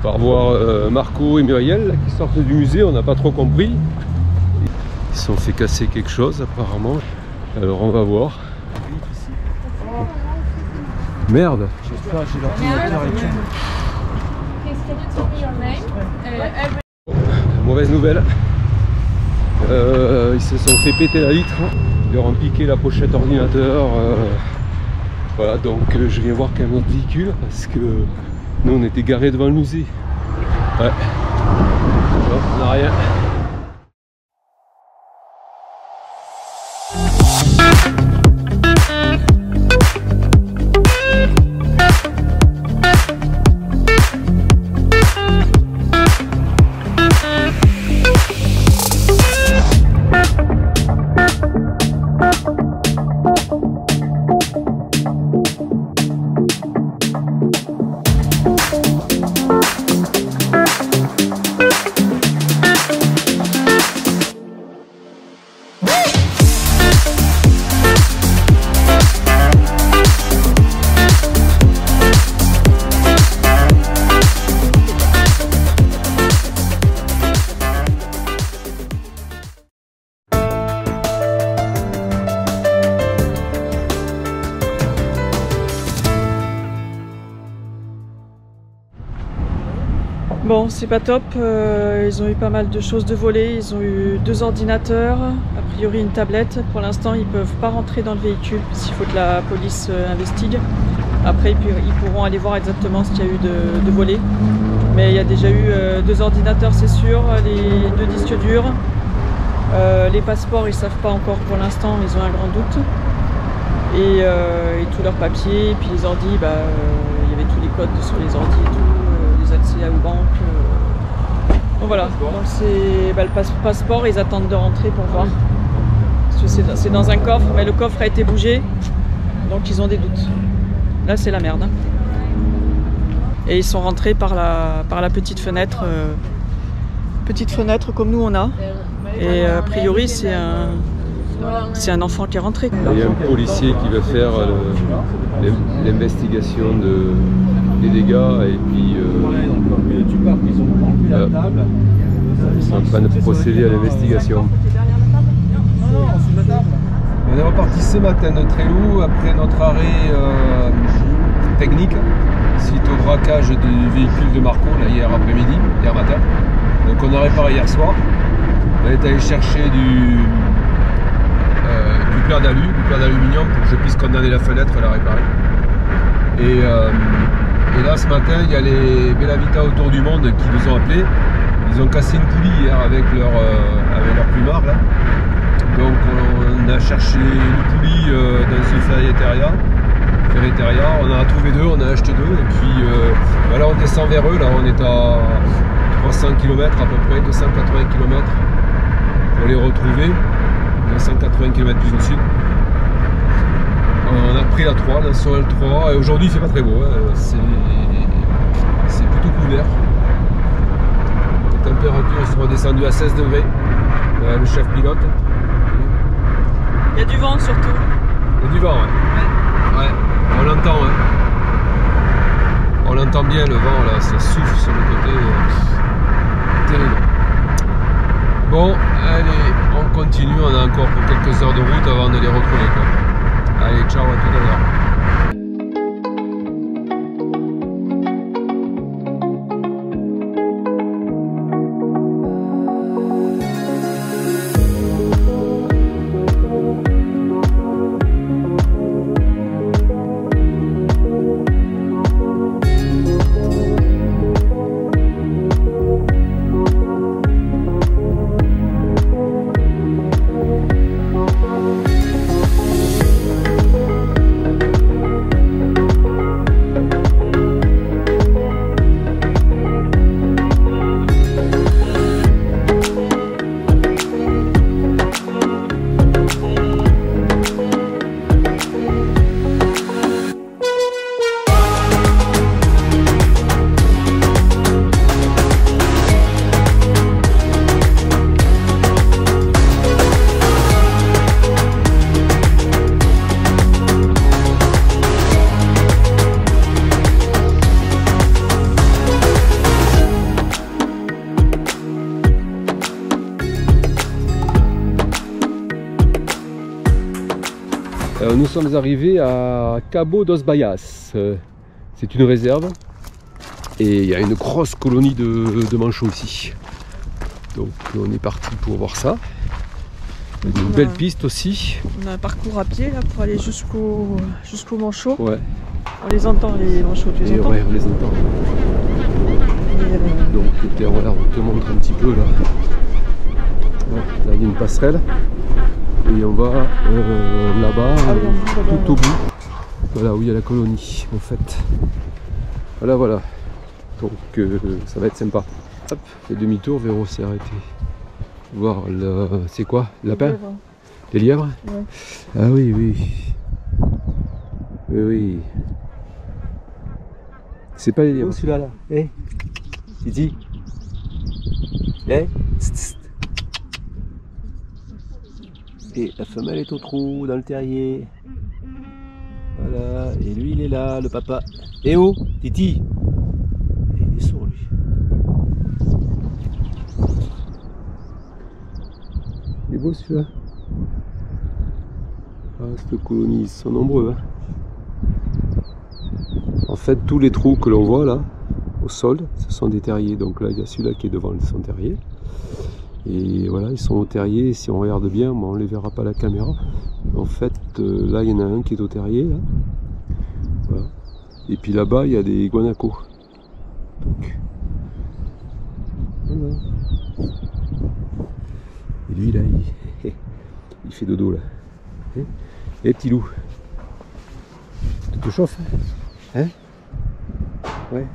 par voir Marco et Muriel là, qui sortent du musée, on n'a pas trop compris. Ils se sont fait casser quelque chose apparemment, alors on va voir. Merde. Mauvaise nouvelle. Ils se sont fait péter la vitre, ils leur ont piqué la pochette ordinateur. Voilà, donc je viens voir quand même notre véhicule parce que nous on était garés devant le musée. Ouais. Bon, on n'a rien. Bon, c'est pas top, ils ont eu pas mal de choses de volées, ils ont eu 2 ordinateurs, a priori une tablette. Pour l'instant, ils peuvent pas rentrer dans le véhicule, s'il faut que la police investigue. Après, ils pourront aller voir exactement ce qu'il y a eu de volées. Mais il y a déjà eu 2 ordinateurs, c'est sûr, les 2 disques durs. Les passeports, ils savent pas encore pour l'instant, ils ont un grand doute. Et tous leurs papiers, et puis les ordis, il y avait tous les codes sur les ordis et tout. Accès aux banques. Donc voilà, donc c'est le passeport, ils attendent de rentrer pour voir. Parce que c'est dans un coffre, mais le coffre a été bougé, donc ils ont des doutes. Là c'est la merde. Hein. Et ils sont rentrés par la petite fenêtre comme nous on a. Et a priori c'est un enfant qui est rentré. Il y a un policier qui va faire l'investigation des dégâts et puis ils sont en train de procéder à l'investigation. On est reparti ce matin de Tréloux après notre arrêt technique suite au braquage du véhicule de Marco là, hier après-midi, hier matin. Donc on a réparé hier soir. On est allé chercher du plein d'aluminium pour que je puisse condamner la fenêtre et la réparer. Et là ce matin il y a les Bellavita autour du monde qui nous ont appelés. Ils ont cassé une poulie hier avec leur plumard là. Donc on a cherché une poulie dans une ferreteria. On en a trouvé 2, on a acheté 2 et puis voilà, on descend vers eux, là on est à 300 km à peu près, 280 km pour les retrouver, 280 km plus au sud. On a pris la 3, la sur L3 et aujourd'hui il fait pas très beau, hein. C'est plutôt couvert. Les températures sont redescendues à 16 degrés, le chef pilote. Il y a du vent surtout. Il y a du vent, ouais. Ouais, on l'entend, hein. On l'entend bien le vent là, ça souffle sur le côté. Terrible. Bon, allez, on continue, on a encore pour quelques heures de route avant de les retrouver quoi. Allez, ciao, à tout à l'heure. sommes arrivés à Cabo dos Bayas. C'est une réserve et il y a une grosse colonie de manchots ici. Donc on est parti pour voir ça. Il y a une belle piste aussi. On a un parcours à pied là, pour aller jusqu'au manchot. Ouais. On les entend les manchots, tu les entends? Ouais, on les entend. Donc voilà, on te montre un petit peu là. Ouais, là il y a une passerelle. Et on va là-bas, tout au bout. Voilà où il y a la colonie en fait. Voilà, voilà. Donc ça va être sympa. Hop, fait demi-tour, Véro s'est arrêté. Voir le. C'est quoi? Lapin? Les lièvres? Ouais. Ah oui, oui. Oui, oui. C'est pas les lièvres. Oh, celui-là là. Eh, Titi. Eh, tst, tst. Et la femelle est au trou dans le terrier. Voilà, et lui il est là, le papa. Eh oh, Titi. Et il est sourd lui. Il est beau celui-là. Ah, cette colonie, ils sont nombreux. Hein. En fait, tous les trous que l'on voit là, au sol, ce sont des terriers. Donc là, il y a celui-là qui est devant son terrier. Et voilà, ils sont au terrier. Si on regarde bien, bon, on ne les verra pas à la caméra. En fait, là, il y en a un qui est au terrier. Là. Voilà. Et puis là-bas, il y a des guanacos. Donc, voilà. Et lui, là, il fait dodo, là. Et petit loup. Tu te chauffes? Hein? Ouais.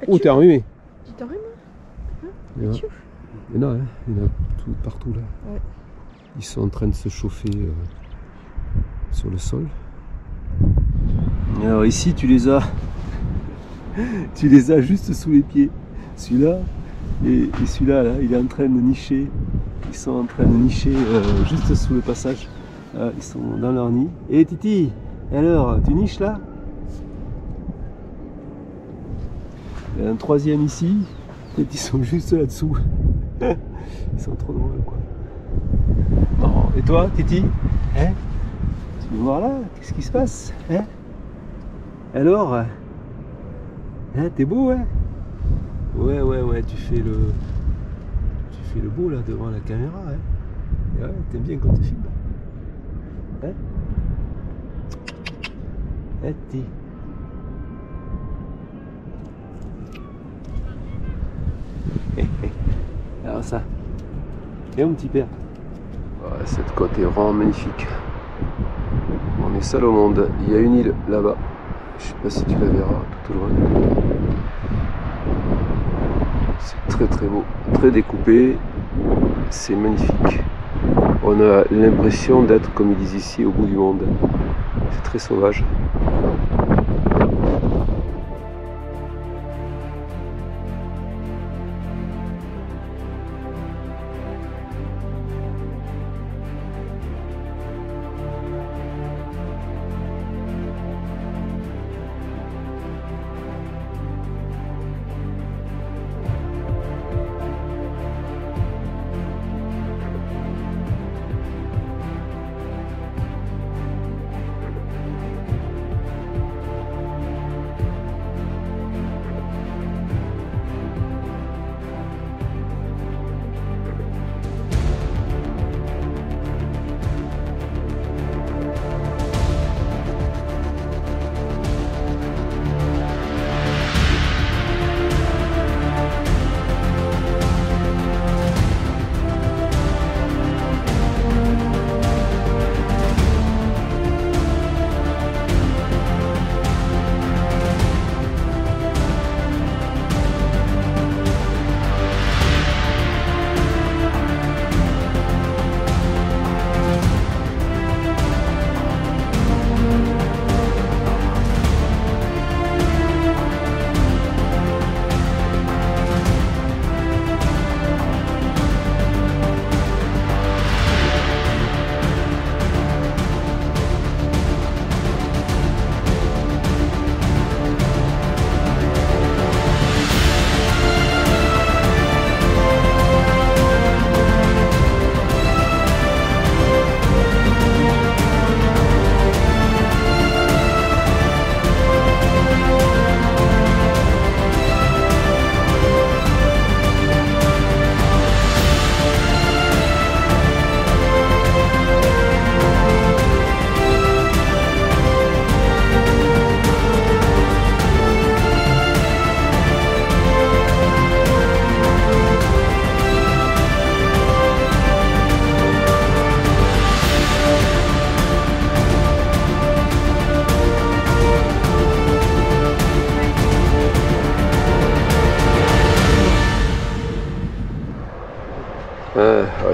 Oh, t'es enrhumé. Tu t'enrhumes? Il y en a, hein, il y en a tout, partout là. Ouais. Ils sont en train de se chauffer sur le sol. Alors ici tu les as juste sous les pieds. Celui-là et celui-là là, il est en train de nicher. Ils sont en train de nicher juste sous le passage. Là, ils sont dans leur nid. Et Titi, alors tu niches là? Il y a un troisième ici. Et ils sont juste là-dessous. Ils sont trop drôles quoi. Bon, et toi, Titi? Hein? Tu veux voir là? Qu'est-ce qui se passe? Hein? Alors? Hein, t'es beau, hein? Ouais, ouais, ouais, tu fais le beau là devant la caméra, hein? Et ouais, t'aimes bien quand tu filmes. Hein? Hein, Titi? Alors ça. Et mon petit père. Ouais, cette côte est vraiment magnifique. On est seul au monde. Il y a une île là-bas. Je sais pas si tu la verras tout au loin. C'est très très beau, très découpé. C'est magnifique. On a l'impression d'être, comme ils disent ici, au bout du monde. C'est très sauvage.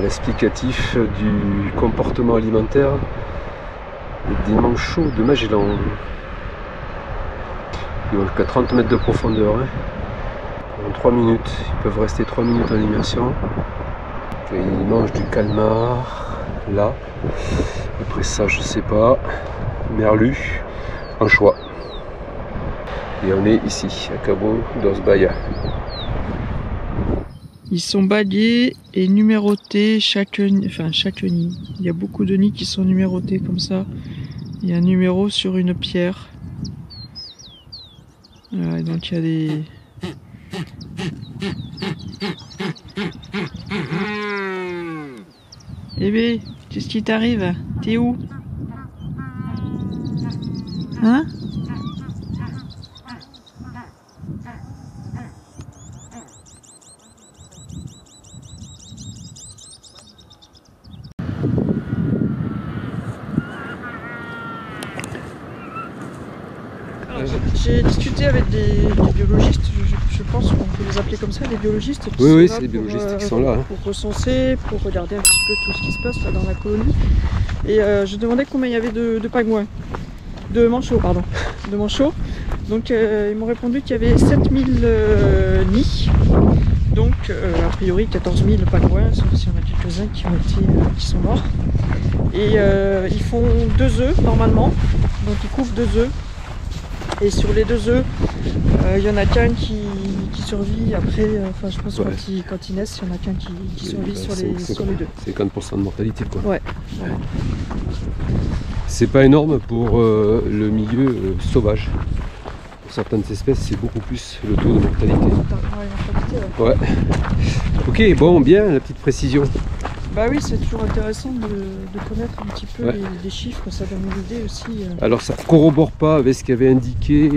l'explicatif du comportement alimentaire des manchots de Magellan. Ils vont jusqu'à 30 mètres de profondeur. Hein. En 3 minutes, ils peuvent rester 3 minutes en immersion. Et ils mangent du calmar, là. Après ça, je sais pas. Merlu, anchois. Et on est ici, à Cabo dos Baia. Ils sont bagués et numérotés chaque nid. Il y a beaucoup de nids qui sont numérotés comme ça. Il y a un numéro sur une pierre. Voilà, donc il y a des... Eh bé, qu'est-ce qui t'arrive? T'es où? Hein? J'ai discuté avec des biologistes, je pense qu'on peut les appeler comme ça, des biologistes. Oui, c'est les biologistes qui sont là. Hein. Pour recenser, pour regarder un petit peu tout ce qui se passe là dans la colonie. Et je demandais combien il y avait de pingouins, de manchots, pardon, de manchots. Donc ils m'ont répondu qu'il y avait 7000 nids. Donc a priori 14 000 pingouins, sauf s'il y en a quelques-uns qui sont morts. Et ils font 2 œufs normalement, donc ils couvrent 2 œufs. Et sur les 2 œufs, il y en a qu'un qui survit après, je pense quand ils naissent, il y en a qu'un qui survit sur les 2. 50% de mortalité quoi. Ouais. C'est pas énorme pour le milieu sauvage. Pour certaines espèces, c'est beaucoup plus le taux de mortalité. Ouais. Ok, bon, bien, la petite précision. Bah oui, c'est toujours intéressant de connaître un petit peu les chiffres, ça donne une idée aussi. Alors ça corrobore pas avec ce qu'il y avait indiqué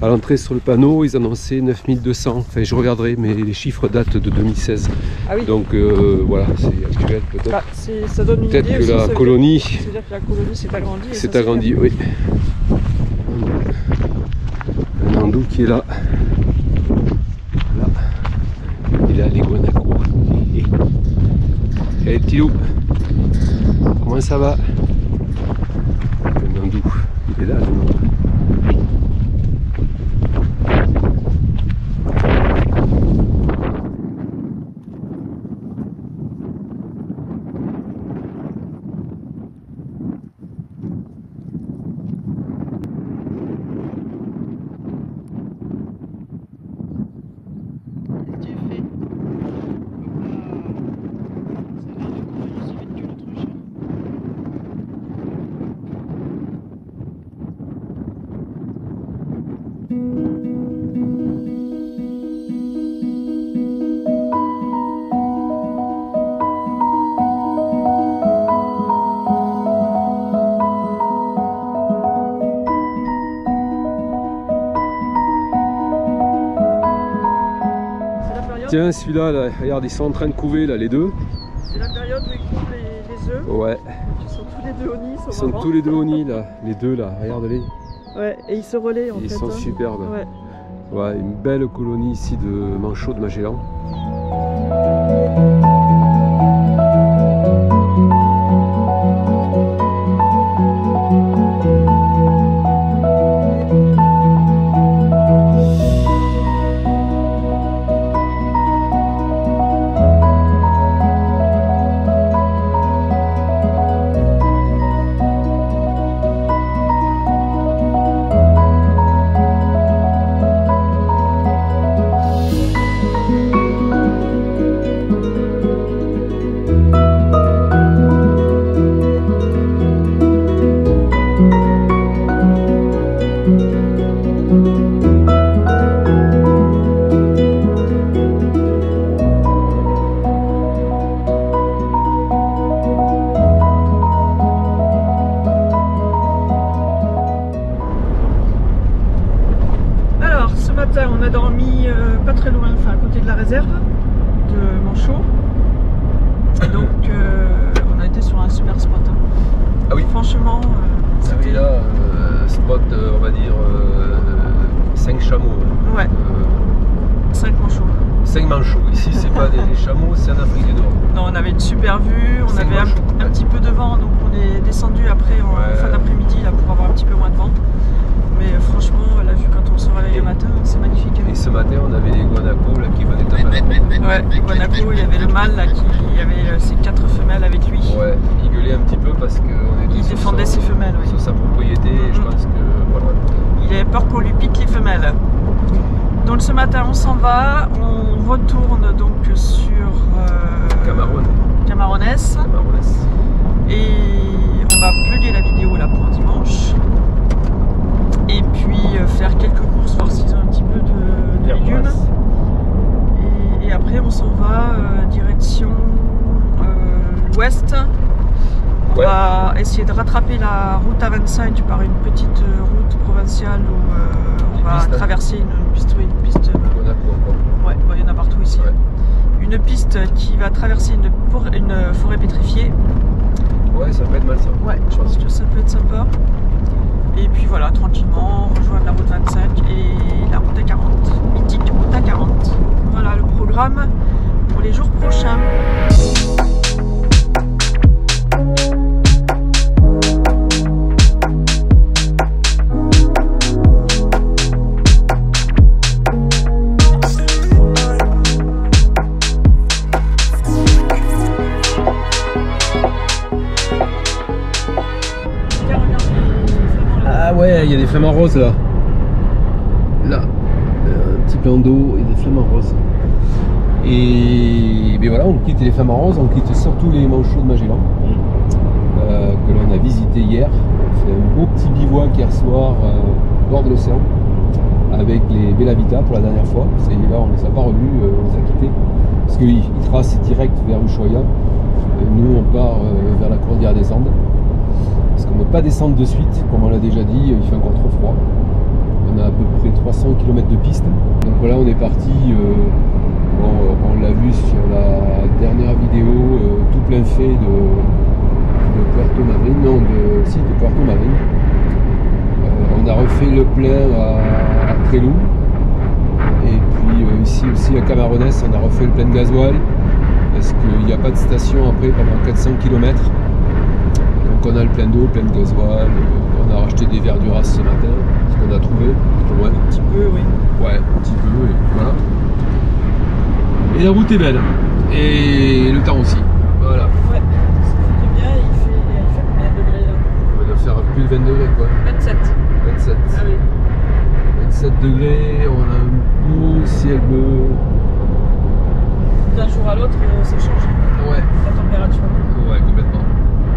à l'entrée sur le panneau, ils annonçaient 9200, enfin je regarderai, mais les chiffres datent de 2016. Ah oui. Donc voilà, c'est actuel peut-être. Bah, ça donne une idée peut-être que aussi, la colonie... Ça veut dire que la colonie s'est agrandie. C'est agrandie, oui. Un andou qui est là. Là. Et là, les guanacos. Allez, petit loup, comment ça va? Le nandou, il est là, le nandou. Tiens, celui-là, là, regarde, ils sont en train de couver là, les deux. C'est la période où ils couvent les œufs. Ouais. Donc, ils sont tous les deux au nid. Ils sont tous les deux au nid là, les deux là, regarde-les. Ouais, et ils se relaient en fait. Ils sont superbes. Ouais. Ouais, une belle colonie ici de manchots de Magellan. On a dormi pas très loin, enfin à côté de la réserve de Manchot. Donc on a été sur un super spot. Hein. Ah oui. Franchement, c'était là, spot, on va dire 5 chameaux. Ouais. 5 manchots. 5 manchots. Ici, c'est pas des chameaux, c'est en Afrique du Nord. Non, on avait une super vue, on 5 avait manchots, un petit peu de vent, donc on est descendu après en fin d'après-midi là pour avoir un petit peu moins de vent. Mais franchement, la vue quand on se réveille le matin, c'est magnifique. Et ce matin, on avait des guanacos là qui venaient taper. Ouais, les guanacos, il y avait le mâle là il y avait ses 4 femelles avec lui. Ouais, il gueulait un petit peu parce qu'on était Il défendait ses femelles, oui. sur sa propriété. Et je pense que voilà. Il avait peur qu'on lui pique les femelles. Donc ce matin, on s'en va, on retourne donc sur Camarones. Et on va plugger la vidéo là pour dimanche. Et puis faire quelques courses, voir s'ils ont un petit peu de légumes. Et après on s'en va direction l'ouest. On va essayer de rattraper la route A25 par une petite route provinciale où on va traverser une piste. Ouais, il y en a partout ici. Ouais. Une piste qui va traverser une forêt pétrifiée. Ouais, ça peut être mal ça. Ouais, je pense que ça peut être sympa. Et puis voilà, tranquillement, rejoindre la route 25 et la route A40. Mythique route A40. Voilà le programme pour les jours prochains. Ah ouais, il y a des flamants roses là. Là, un petit plan d'eau et des flamants roses. Et bien voilà, on quitte les flamants roses, on quitte surtout les manchots de Magellan que l'on a visité hier. On fait un beau petit bivouac hier soir au bord de l'océan avec les Bellavita pour la dernière fois. Ça y est, là on ne les a pas revus, on les a quittés parce qu'ils tracent direct vers Ushuaia. Nous on part vers la cordillère des Andes. Parce qu'on ne peut pas descendre de suite, comme on l'a déjà dit, il fait encore trop froid. On a à peu près 300 km de piste. Donc voilà, on est parti, on l'a vu sur la dernière vidéo, tout plein fait de Puerto Madryn, de Puerto Madryn. On a refait le plein à Treleu. Et puis ici aussi à Camarones, on a refait le plein de gasoil. Parce qu'il n'y a pas de station après pendant 400 km. Donc on a le plein d'eau, plein de gasoil, on a racheté des verres Duras ce matin, ce qu'on a trouvé, plutôt loin. Un petit peu, oui. Ouais, un petit peu, et voilà. Et la route est belle, et le temps aussi, voilà. Ouais, c'est bien, il fait combien de degrés là? On va faire plus de 20 degrés quoi. 27. 27. Ah oui. 27 degrés, on a un beau ciel bleu. D'un jour à l'autre, ça change. Ouais. La température. Ouais, complètement.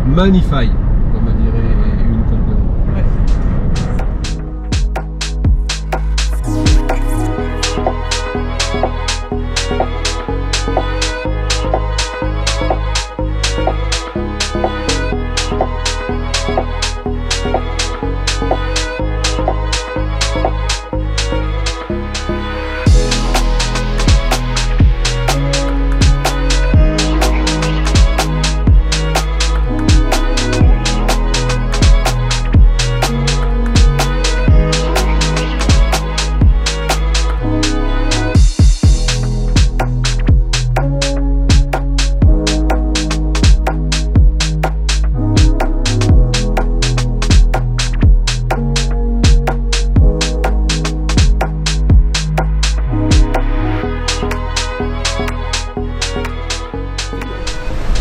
Magnifique, comme dirait une compagnie. Ouais.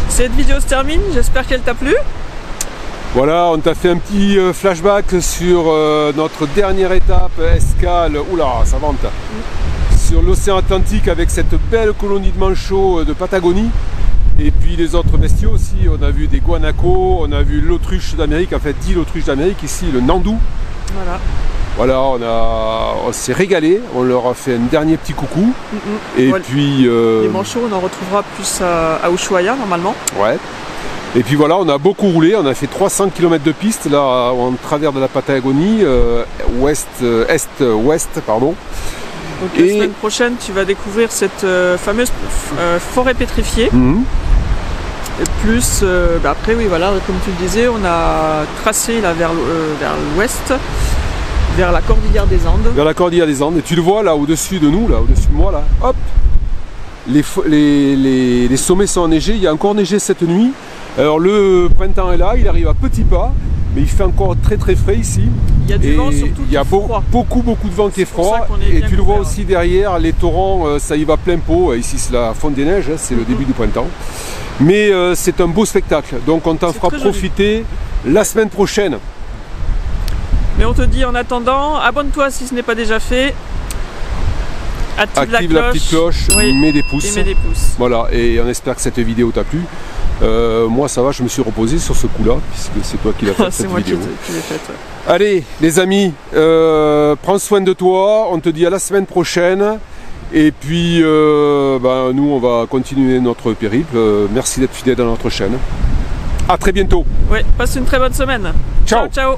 Cette vidéo se termine, j'espère qu'elle t'a plu. Voilà, on t'a fait un petit flashback sur notre dernière étape, escale, oula, ça vente, sur l'océan Atlantique avec cette belle colonie de manchots de Patagonie. Et puis les autres bestiaux aussi, on a vu des guanacos, on a vu l'autruche d'Amérique, en fait 10 l'autruche d'Amérique, ici le nandou. Voilà. Voilà, on s'est régalé, on leur a fait un dernier petit coucou. Et voilà. puis... Les manchots, on en retrouvera plus à Ushuaia normalement. Ouais. Et puis voilà, on a beaucoup roulé, on a fait 300 km de piste, là, en travers de la Patagonie, est-ouest, pardon. Donc la semaine prochaine, tu vas découvrir cette fameuse forêt pétrifiée. Et plus, après, oui, voilà, comme tu le disais, on a tracé là, vers l'ouest. vers la cordillère des Andes. Vers la cordillère des Andes. Et tu le vois là au-dessus de nous, là, au-dessus de moi, là, hop, les sommets sont enneigés. Il y a encore neigé cette nuit. Alors le printemps est là, il arrive à petits pas, mais il fait encore très très frais ici. Il y a du vent surtout. Il y a beaucoup de vent qui est froid. Et tu le vois aussi derrière, les torrents, ça y va plein pot. Ici c'est la fonte des neiges, c'est le début du printemps. Mais c'est un beau spectacle, donc on t'en fera profiter la semaine prochaine. Mais on te dit en attendant, abonne-toi si ce n'est pas déjà fait. Active la petite cloche, oui, mets des pouces. Et mets des pouces. Voilà, et on espère que cette vidéo t'a plu. Moi ça va, je me suis reposé sur ce coup là, puisque c'est toi qui l'as fait cette vidéo. C'est moi qui l'ai faite. Ouais. Allez les amis, prends soin de toi, on te dit à la semaine prochaine. Et puis nous on va continuer notre périple. Merci d'être fidèle dans notre chaîne. À très bientôt. Ouais, passe une très bonne semaine. Ciao, ciao.